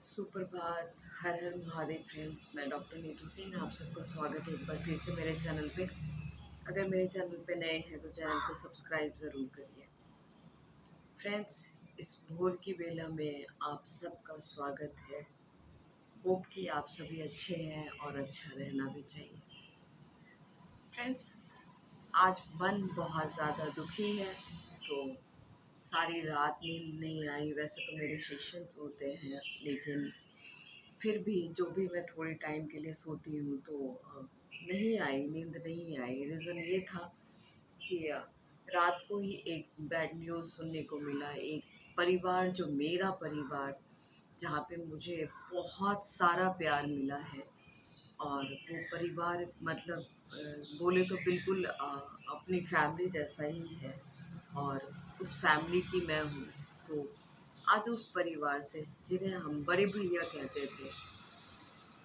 सुप्रभात। हर हर महादेव फ्रेंड्स, मैं डॉक्टर नीतू सिंह आप सबका स्वागत है एक बार फिर से मेरे चैनल पे। अगर मेरे चैनल पे नए हैं तो चैनल को सब्सक्राइब ज़रूर करिए। फ्रेंड्स, इस भोर की बेला में आप सबका स्वागत है। होप कि आप सभी अच्छे हैं और अच्छा रहना भी चाहिए। फ्रेंड्स, आज मन बहुत ज़्यादा दुखी है, तो सारी रात नींद नहीं आई। वैसे तो मेरे सेशंस होते हैं, लेकिन फिर भी जो भी मैं थोड़ी टाइम के लिए सोती हूँ तो नहीं आई, नींद नहीं आई। रीज़न ये था कि रात को ही एक बैड न्यूज़ सुनने को मिला। एक परिवार, जो मेरा परिवार, जहाँ पे मुझे बहुत सारा प्यार मिला है, और वो परिवार मतलब बोले तो बिल्कुल अपनी फैमिली जैसा ही है, और उस फैमिली की मैं हूँ। तो आज उस परिवार से, जिन्हें हम बड़े भैया कहते थे,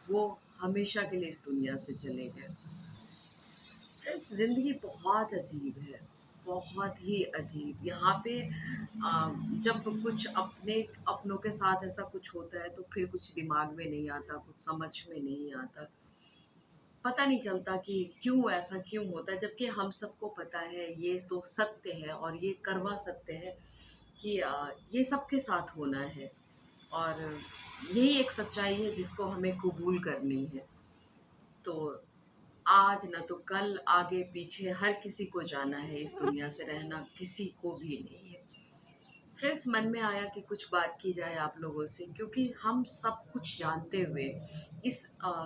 वो हमेशा के लिए इस दुनिया से चले गए। फ्रेंड्स, ज़िंदगी बहुत अजीब है, बहुत ही अजीब। यहाँ पे जब कुछ अपनों के साथ ऐसा कुछ होता है तो फिर कुछ दिमाग में नहीं आता, कुछ समझ में नहीं आता। पता नहीं चलता कि क्यों ऐसा क्यों होता है, जबकि हम सबको पता है ये तो सत्य है और ये करवा सत्य है कि ये सबके साथ होना है, और यही एक सच्चाई है जिसको हमें कबूल करनी है। तो आज न तो कल, आगे पीछे हर किसी को जाना है, इस दुनिया से रहना किसी को भी नहीं है। फ्रेंड्स, मन में आया कि कुछ बात की जाए आप लोगों से, क्योंकि हम सब कुछ जानते हुए, इस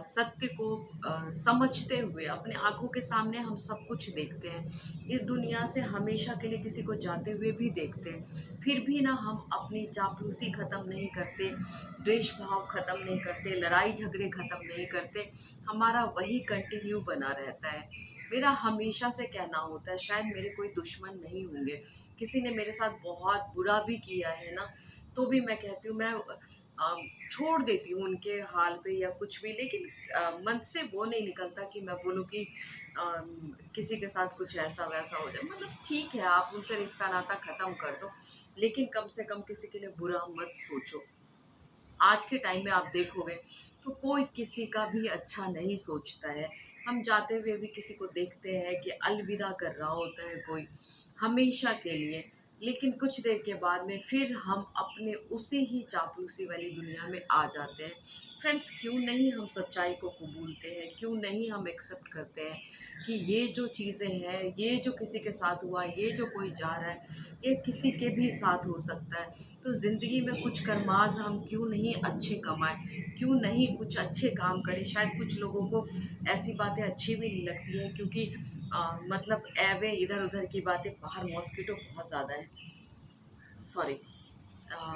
सत्य को समझते हुए, अपने आंखों के सामने हम सब कुछ देखते हैं, इस दुनिया से हमेशा के लिए किसी को जाते हुए भी देखते हैं, फिर भी ना हम अपनी चापलूसी ख़त्म नहीं करते, द्वेष भाव ख़त्म नहीं करते, लड़ाई झगड़े ख़त्म नहीं करते। हमारा वही कंटिन्यू बना रहता है। मेरा हमेशा से कहना होता है, शायद मेरे कोई दुश्मन नहीं होंगे, किसी ने मेरे साथ बहुत बुरा भी किया है ना, तो भी मैं कहती हूँ, मैं छोड़ देती हूँ उनके हाल पे या कुछ भी, लेकिन मन से वो नहीं निकलता कि मैं बोलूँ कि किसी के साथ कुछ ऐसा वैसा हो जाए। मतलब ठीक है, आप उनसे रिश्ता नाता ख़त्म कर दो, लेकिन कम से कम किसी के लिए बुरा मत सोचो। आज के टाइम में आप देखोगे तो कोई किसी का भी अच्छा नहीं सोचता है। हम जाते हुए भी किसी को देखते हैं कि अलविदा कर रहा होता है कोई, हमेशा के लिए, लेकिन कुछ देर के बाद में फिर हम अपने उसी ही चापलूसी वाली दुनिया में आ जाते हैं। फ्रेंड्स, क्यों नहीं हम सच्चाई को कबूलते हैं, क्यों नहीं हम एक्सेप्ट करते हैं कि ये जो चीज़ें हैं, ये जो किसी के साथ हुआ, ये जो कोई जा रहा है, ये किसी के भी साथ हो सकता है। तो ज़िंदगी में कुछ करमाज़ हम क्यों नहीं अच्छे कमाएँ, क्यों नहीं कुछ अच्छे काम करें। शायद कुछ लोगों को ऐसी बातें अच्छी भी नहीं लगती हैं, क्योंकि मतलब एवे इधर-उधर की बातें, बाहर मॉस्किटो बहुत ज़्यादा है, सॉरी, अ,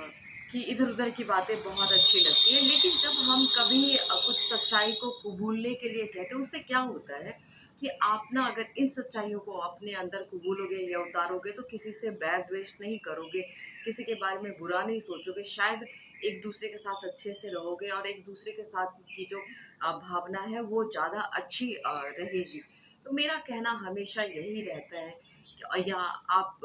कि इधर-उधर की बातें बहुत अच्छी लगती हैं, लेकिन जब हम कभी कुछ सच्चाई को कबूलने के लिए कहते हैं, उससे क्या होता है कि आप ना अगर इन सच्चाइयों को अपने अंदर कबूलोगे या उतारोगे, तो किसी से बैर द्वेष नहीं करोगे, किसी के बारे में बुरा नहीं सोचोगे, शायद एक-दूसरे के साथ अच्छे से रहोगे, और एक-दूसरे के साथ की जो भावना है वो ज़्यादा अच्छी रहेगी। तो मेरा कहना हमेशा यही रहता है कि या आप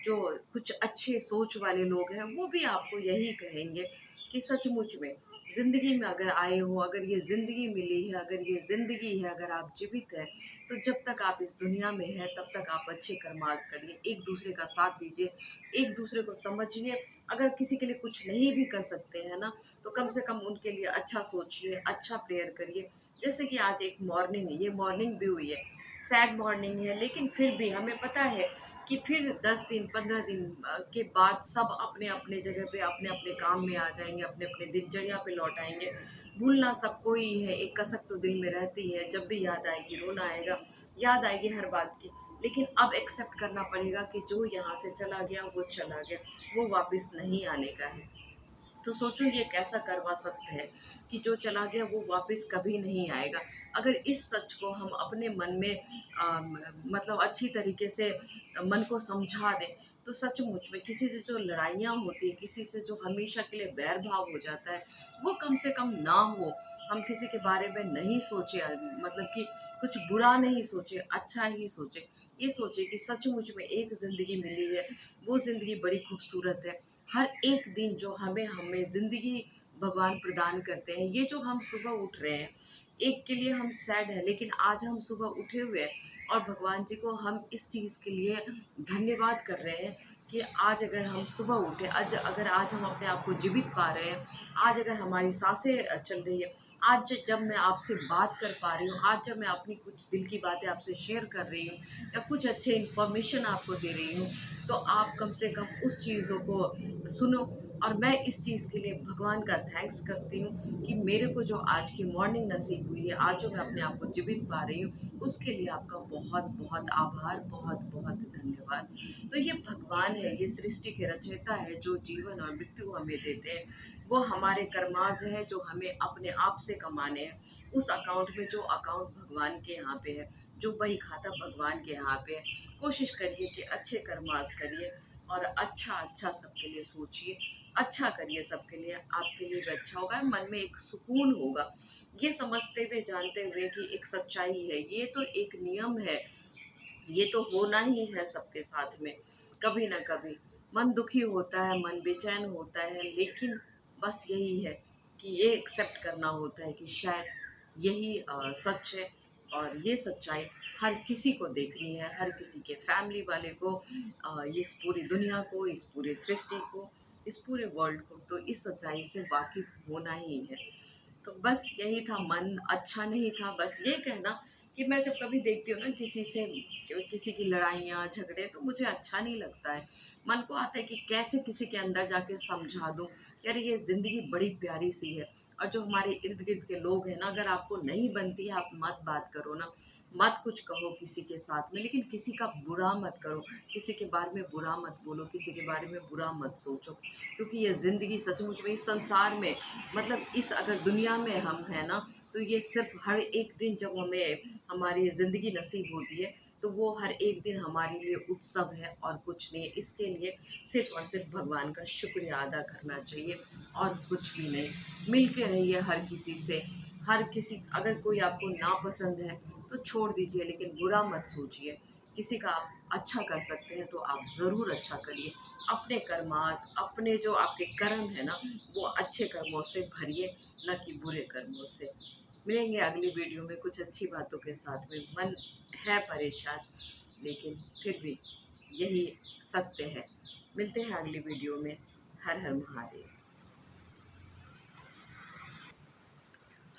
जो कुछ अच्छे सोच वाले लोग हैं, वो भी आपको यही कहेंगे कि सचमुच में ज़िंदगी में अगर आए हो, अगर ये ज़िंदगी मिली है, अगर ये ज़िंदगी है, अगर आप जीवित हैं, तो जब तक आप इस दुनिया में हैं, तब तक आप अच्छे कर्माज़ करिए, एक-दूसरे का साथ दीजिए, एक-दूसरे को समझिए। अगर किसी के लिए कुछ नहीं भी कर सकते हैं ना, तो कम से कम उनके लिए अच्छा सोचिए, अच्छा प्रेयर करिए। जैसे कि आज एक मॉर्निंग है, ये मॉर्निंग भी हुई है, सैड मॉर्निंग है, लेकिन फिर भी हमें पता है कि फिर 10 दिन, 15 दिन के बाद सब अपने-अपने जगह पे, अपने-अपने काम में आ जाएँगे, अपने-अपने दिनचर्या पे लौट आएँगे। भूलना सबको ही है, एक कसक तो दिल में रहती है, जब भी याद आएगी रोना आएगा, याद आएगी हर बात की। लेकिन अब एक्सेप्ट करना पड़ेगा कि जो यहाँ से चला गया, वो चला गया, वो वापस नहीं आने का है। तो सोचो, ये कैसा करवा सत्य है कि जो चला गया वो वापस कभी नहीं आएगा। अगर इस सच को हम अपने मन में मतलब अच्छी तरीके से मन को समझा दें, तो सचमुच में किसी से जो लड़ाइयाँ होती हैं, किसी से जो हमेशा के लिए बैर भाव हो जाता है, वो कम से कम ना हो। हम किसी के बारे में नहीं सोचे, मतलब कि कुछ बुरा नहीं सोचे, अच्छा ही सोचे। ये सोचे कि सचमुच में एक ज़िंदगी मिली है, वो ज़िंदगी बड़ी खूबसूरत है। हर एक दिन जो हमें हमें ज़िंदगी भगवान प्रदान करते हैं, ये जो हम सुबह उठ रहे हैं, एक के लिए हम सैड है, लेकिन आज हम सुबह उठे हुए हैं और भगवान जी को हम इस चीज़ के लिए धन्यवाद कर रहे हैं कि आज अगर हम सुबह उठे, अगर आज हम अपने आप को जीवित पा रहे हैं, आज अगर हमारी सांसें चल रही है, आज जब मैं आपसे बात कर पा रही हूँ, आज जब मैं अपनी कुछ दिल की बातें आपसे शेयर कर रही हूँ या कुछ अच्छे इन्फॉर्मेशन आपको दे रही हूँ, तो आप कम से कम उस चीज़ों को सुनो। और मैं इस चीज़ के लिए भगवान का थैंक्स करती हूँ कि मेरे को जो आज की मॉर्निंग नसीब हुई है, आज जो मैं अपने आप को जीवित पा रही हूँ, उसके लिए आपका बहुत बहुत आभार, बहुत बहुत धन्यवाद। तो ये भगवान है, ये सृष्टि के रचयिता है, जो जीवन और मृत्यु हमें देते हैं। वो हमारे कर्माज है जो हमें अपने आप से कमाने हैं। उस अकाउंट में जो अकाउंट भगवान के यहाँ पे है, जो बही खाता भगवान के यहाँ पे है। कोशिश करिए कि अच्छे कर्माज करिए और अच्छा अच्छा सबके लिए सोचिए, अच्छा करिए सबके लिए, आपके लिए भी अच्छा होगा, मन में एक सुकून होगा। ये समझते हुए जानते हुए कि एक सच्चाई है, ये तो एक नियम है, ये तो होना ही है सबके साथ में। कभी ना कभी मन दुखी होता है, मन बेचैन होता है, लेकिन बस यही है कि ये एक्सेप्ट करना होता है कि शायद यही सच है। और ये सच्चाई हर किसी को देखनी है, हर किसी के फैमिली वाले को, इस पूरी दुनिया को, इस पूरे सृष्टि को, इस पूरे वर्ल्ड को, तो इस सच्चाई से वाकिफ होना ही है। तो बस यही था, मन अच्छा नहीं था, बस ये कहना कि मैं जब कभी देखती हूँ ना किसी से, किसी की लड़ाइयाँ झगड़े, तो मुझे अच्छा नहीं लगता है। मन को आता है कि कैसे किसी के अंदर जाके समझा दूँ, यार ये ज़िंदगी बड़ी प्यारी सी है। और जो हमारे इर्द गिर्द के लोग हैं ना, अगर आपको नहीं बनती है, आप मत बात करो ना, मत कुछ कहो किसी के साथ में, लेकिन किसी का बुरा मत करो, किसी के बारे में बुरा मत बोलो, किसी के बारे में बुरा मत सोचो। क्योंकि ये ज़िंदगी सचमुच में इस संसार में, मतलब इस अगर दुनिया में हम हैं ना, तो ये सिर्फ हर एक दिन जब हमें हमारी ज़िंदगी नसीब होती है, तो वो हर एक दिन हमारे लिए उत्सव है और कुछ नहीं है। इसके लिए सिर्फ और सिर्फ भगवान का शुक्रिया अदा करना चाहिए और कुछ भी नहीं। मिल के रहिए हर किसी से, हर किसी, अगर कोई आपको नापसंद है तो छोड़ दीजिए, लेकिन बुरा मत सोचिए। किसी का आप अच्छा कर सकते हैं तो आप ज़रूर अच्छा करिए। अपने कर्मास, अपने जो आपके कर्म है ना, वो अच्छे कर्मों से भरिए, ना कि बुरे कर्मों से। मिलेंगे अगली वीडियो में कुछ अच्छी बातों के साथ में। मन है परेशान, लेकिन फिर भी यही सत्य है। मिलते हैं अगली वीडियो में। हर हर महादेव।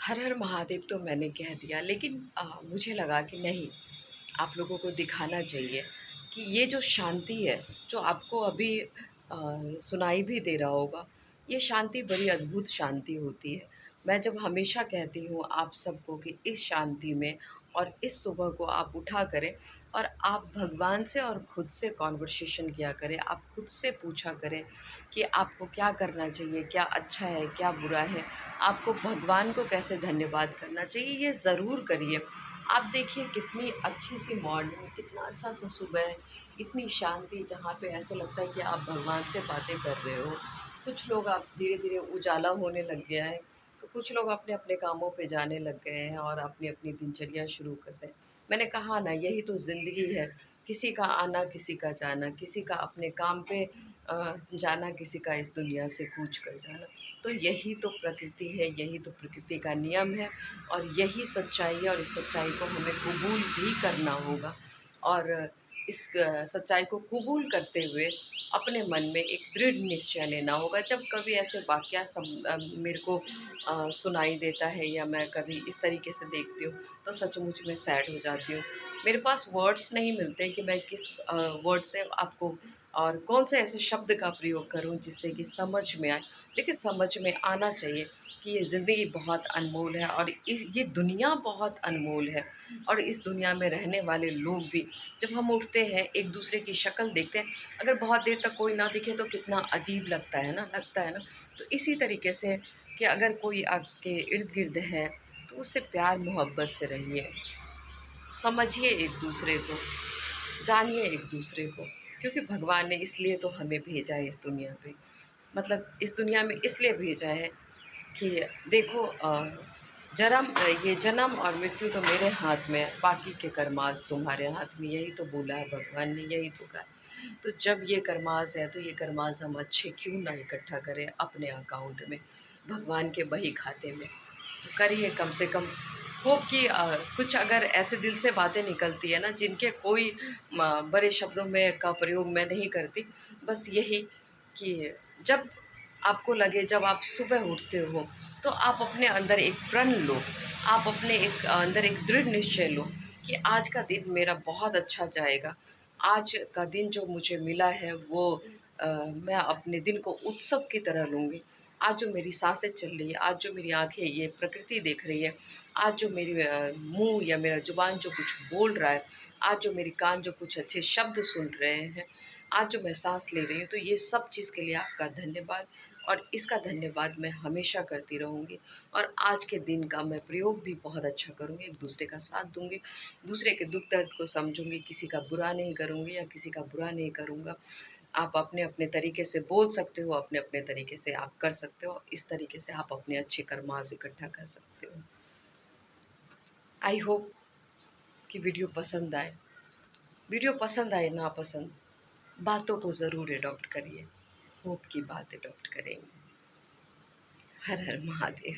हर हर महादेव तो मैंने कह दिया, लेकिन मुझे लगा कि नहीं, आप लोगों को दिखाना चाहिए कि ये जो शांति है, जो आपको अभी सुनाई भी दे रहा होगा, ये शांति बड़ी अद्भुत शांति होती है। मैं जब हमेशा कहती हूँ आप सबको कि इस शांति में और इस सुबह को आप उठा करें और आप भगवान से और खुद से कॉन्वर्सेशन किया करें, आप खुद से पूछा करें कि आपको क्या करना चाहिए, क्या अच्छा है, क्या बुरा है, आपको भगवान को कैसे धन्यवाद करना चाहिए, ये ज़रूर करिए। आप देखिए कितनी अच्छी सी मॉर्निंग, कितना अच्छा सा सुबह है, इतनी शांति, जहाँ पे ऐसा लगता है कि आप भगवान से बातें कर रहे हो। कुछ लोग, आप धीरे धीरे उजाला होने लग गया है, तो कुछ लोग अपने अपने कामों पे जाने लग गए हैं और अपनी अपनी दिनचर्या शुरू कर रहे हैं। मैंने कहा ना, यही तो ज़िंदगी है, किसी का आना किसी का जाना, किसी का अपने काम पे जाना, किसी का इस दुनिया से कूच कर जाना। तो यही तो प्रकृति है, यही तो प्रकृति का नियम है और यही सच्चाई है और इस सच्चाई को हमें कबूल भी करना होगा। और इस सच्चाई को कबूल करते हुए अपने मन में एक दृढ़ निश्चय लेना होगा। जब कभी ऐसे वाक़या मेरे को सुनाई देता है या मैं कभी इस तरीके से देखती हूँ, तो सचमुच में सैड हो जाती हूँ। मेरे पास वर्ड्स नहीं मिलते कि मैं किस वर्ड से आपको और कौन से ऐसे शब्द का प्रयोग करूं जिससे कि समझ में आए। लेकिन समझ में आना चाहिए कि ये ज़िंदगी बहुत अनमोल है और ये दुनिया बहुत अनमोल है। और इस दुनिया में रहने वाले लोग भी, जब हम उठते हैं एक दूसरे की शक्ल देखते हैं, अगर बहुत देर तक कोई ना दिखे तो कितना अजीब लगता है ना। तो इसी तरीके से कि अगर कोई आपके इर्द गिर्द है, तो उससे प्यार मोहब्बत से रहिए, समझिए एक दूसरे को, जानिए एक दूसरे को। क्योंकि भगवान ने इसलिए तो हमें भेजा है इस दुनिया पे, मतलब इस दुनिया में इसलिए भेजा है कि देखो, ये जन्म और मृत्यु तो मेरे हाथ में है, बाकी के कर्मास तुम्हारे हाथ में, यही तो बोला है भगवान ने, यही तो कहा। तो जब ये कर्मास है तो ये कर्मास हम अच्छे क्यों ना इकट्ठा करें अपने अकाउंट में, भगवान के बही खाते में। तो करिए कम से कम। होप कि कुछ अगर ऐसे दिल से बातें निकलती है ना जिनके कोई बड़े शब्दों में का प्रयोग मैं नहीं करती, बस यही कि जब आपको लगे, जब आप सुबह उठते हो तो आप अपने अंदर एक प्रण लो, आप अपने एक अंदर एक दृढ़ निश्चय लो कि आज का दिन मेरा बहुत अच्छा जाएगा। आज का दिन जो मुझे मिला है वो मैं अपने दिन को उत्सव की तरह लूँगी। आज जो मेरी साँसें चल रही है, आज जो मेरी आँखें ये प्रकृति देख रही है, आज जो मेरी मुँह या मेरा ज़ुबान जो कुछ बोल रहा है, आज जो मेरी कान जो कुछ अच्छे शब्द सुन रहे हैं, आज जो मैं साँस ले रही हूँ, तो ये सब चीज़ के लिए आपका धन्यवाद। और इसका धन्यवाद मैं हमेशा करती रहूँगी। और आज के दिन का मैं प्रयोग भी बहुत अच्छा करूँगी, एक दूसरे का साथ दूँगी, दूसरे के दुख दर्द को समझूँगी, किसी का बुरा नहीं करूँगी या किसी का बुरा नहीं करूँगा। आप अपने अपने तरीके से बोल सकते हो, अपने अपने तरीके से आप कर सकते हो, इस तरीके से आप अपने अच्छे कर्मास इकट्ठा कर सकते हो। आई होप कि वीडियो पसंद आए। वीडियो पसंद आए ना पसंद, बातों को ज़रूर एडॉप्ट करिए। होप की बात एडॉप्ट करेंगे। हर हर महादेव।